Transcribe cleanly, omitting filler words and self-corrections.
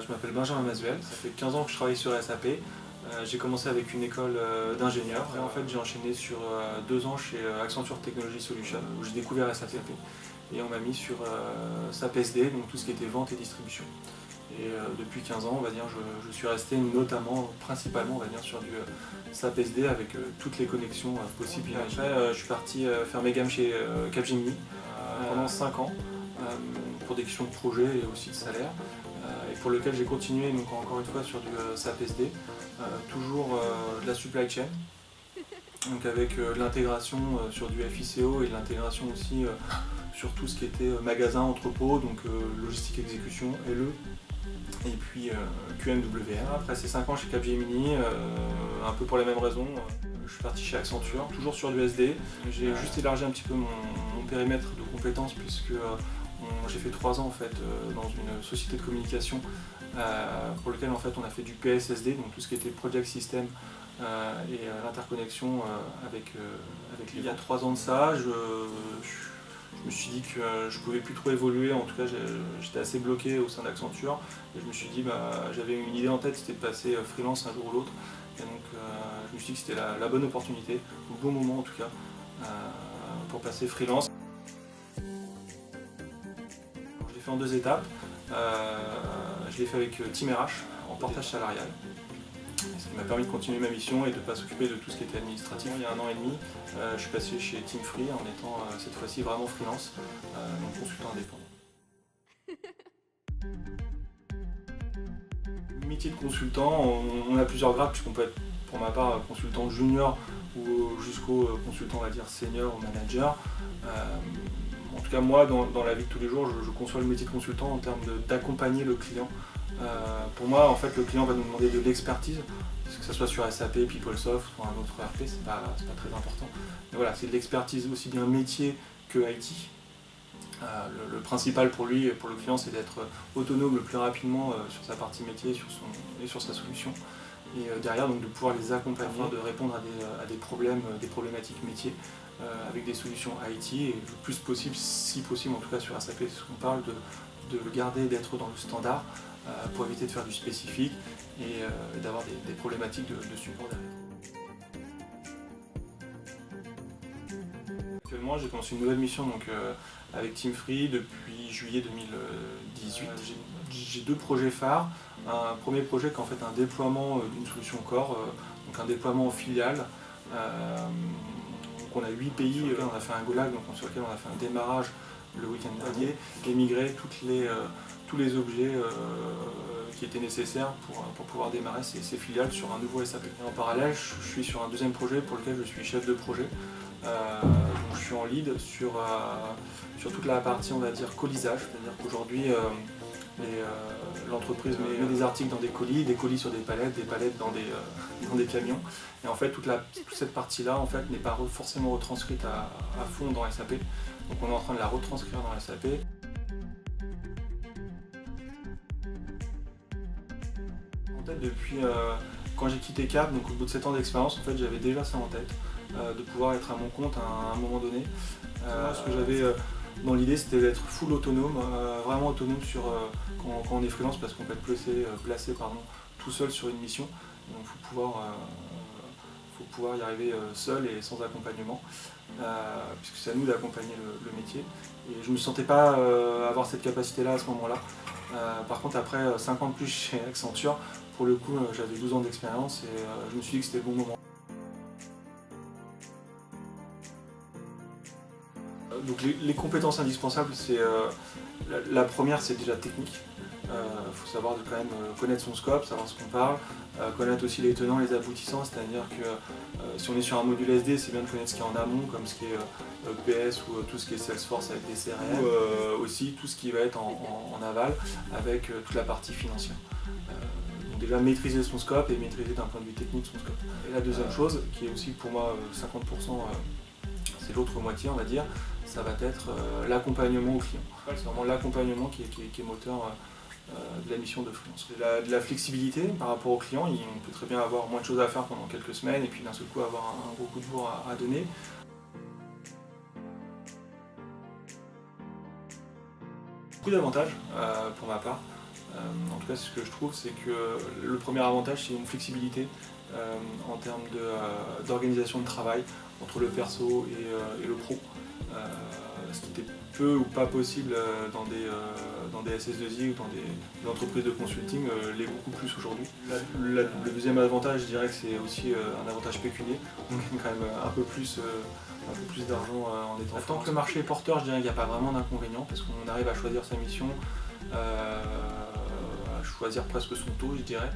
Je m'appelle Benjamin Mazuel, ça fait 15 ans que je travaille sur SAP. J'ai commencé avec une école d'ingénieur et en fait j'ai enchaîné sur 2 ans chez Accenture Technology Solutions où j'ai découvert SAP et on m'a mis sur SAP SD, donc tout ce qui était vente et distribution. Et depuis 15 ans, on va dire, je suis resté notamment, principalement, on va dire, sur du SAP SD avec toutes les connexions possibles. Et après, je suis parti faire mes gammes chez Capgemini pendant 5 ans pour des questions de projet et aussi de salaire. Et pour lequel j'ai continué, donc encore une fois, sur du SAP SD, toujours de la supply chain. Donc avec de l'intégration sur du FICO et de l'intégration aussi sur tout ce qui était magasin, entrepôt, donc logistique, exécution, LE, et puis QMWR. Après ces 5 ans chez Capgemini, un peu pour les mêmes raisons, je suis parti chez Accenture, toujours sur du SD. J'ai juste élargi un petit peu mon périmètre de compétences puisque j'ai fait 3 ans en fait, dans une société de communication pour lequel en fait, on a fait du PSSD, donc tout ce qui était Project System et l'interconnexion avec les... Il y a 3 ans de ça, je me suis dit que je ne pouvais plus trop évoluer, en tout cas j'étais assez bloqué au sein d'Accenture et je me suis dit j'avais une idée en tête, c'était de passer freelance un jour ou l'autre et donc je me suis dit que c'était la bonne opportunité, au bon moment en tout cas, pour passer freelance. Je l'ai fait en 2 étapes, je l'ai fait avec Team RH en portage salarial. Ce qui m'a permis de continuer ma mission et de ne pas s'occuper de tout ce qui était administratif. Il y a 1 an et demi, je suis passé chez Team Free en étant cette fois-ci vraiment freelance, donc consultant indépendant. Métier de consultant, on a plusieurs grades puisqu'on peut être pour ma part consultant junior ou jusqu'au consultant on va dire senior ou manager. En tout cas moi dans la vie de tous les jours je conçois le métier de consultant en termes d'accompagner le client. Pour moi en fait le client va nous demander de l'expertise, que ce soit sur SAP, PeopleSoft ou un autre ERP, c'est pas très important. Mais voilà, c'est de l'expertise aussi bien métier que IT. Le principal pour lui et pour le client c'est d'être autonome le plus rapidement sur sa partie métier et sur sa solution. Et derrière donc de pouvoir les accompagner, de répondre à des problématiques métiers avec des solutions IT et le plus possible, si possible en tout cas sur SAP, c'est ce qu'on parle, de le garder, d'être dans le standard pour éviter de faire du spécifique et d'avoir des problématiques de support derrière. Actuellement, j'ai commencé une nouvelle mission donc, avec Team Free depuis juillet 2018. J'ai 2 projets phares. Un premier projet qui est en fait un déploiement d'une solution Core, donc un déploiement en filiale. Donc on a 8 pays sur lesquels on a fait un go-live, donc sur lesquels on a fait un démarrage le week-end dernier et migrer tous les objets qui étaient nécessaires pour pouvoir démarrer ces filiales sur un nouveau SAP. Et en parallèle, je suis sur un deuxième projet pour lequel je suis chef de projet. Donc je suis en lead sur toute la partie on va dire colisage, c'est-à-dire qu'aujourd'hui l'entreprise met des articles dans des colis sur des palettes dans des camions. Et en fait toute cette partie-là en fait, n'est pas forcément retranscrite à fond dans SAP. Donc on est en train de la retranscrire dans SAP. En tête depuis quand j'ai quitté Cap, donc au bout de 7 ans d'expérience, en fait j'avais déjà ça en tête, de pouvoir être à mon compte à un moment donné. Ce que j'avais dans l'idée c'était d'être full autonome, vraiment autonome sur quand on est freelance parce qu'on peut être placé tout seul sur une mission. Donc il faut pouvoir y arriver seul et sans accompagnement, puisque c'est à nous d'accompagner le métier. Et je ne me sentais pas avoir cette capacité-là à ce moment-là. Par contre après 5 ans de plus chez Accenture, pour le coup j'avais 12 ans d'expérience et je me suis dit que c'était le bon moment. Donc les compétences indispensables, c'est la première c'est déjà technique. Il faut savoir quand même connaître son scope, savoir ce qu'on parle, connaître aussi les tenants et les aboutissants, c'est-à-dire que si on est sur un module SD, c'est bien de connaître ce qui est en amont, comme ce qui est PS ou tout ce qui est Salesforce avec des CRM, ou aussi tout ce qui va être en aval avec toute la partie financière. Donc déjà maîtriser son scope et maîtriser d'un point de vue technique son scope. Et la deuxième chose, qui est aussi pour moi 50%, c'est l'autre moitié on va dire, ça va être l'accompagnement au client. C'est vraiment l'accompagnement qui est moteur de la mission de freelance. De la flexibilité par rapport au client, on peut très bien avoir moins de choses à faire pendant quelques semaines et puis d'un seul coup avoir un gros coup de bourre à donner. Beaucoup d'avantages pour ma part. En tout cas, ce que je trouve, c'est que le premier avantage, c'est une flexibilité en termes d'organisation de travail entre le perso et le pro. Ce qui était peu ou pas possible dans des SS2I ou dans des entreprises de consulting, l'est beaucoup plus aujourd'hui. Le deuxième avantage, je dirais que c'est aussi un avantage pécunier. On gagne quand même un peu plus d'argent en étant freelance. Tant que le marché est porteur, je dirais qu'il n'y a pas vraiment d'inconvénient parce qu'on arrive à choisir sa mission, à choisir presque son taux, je dirais.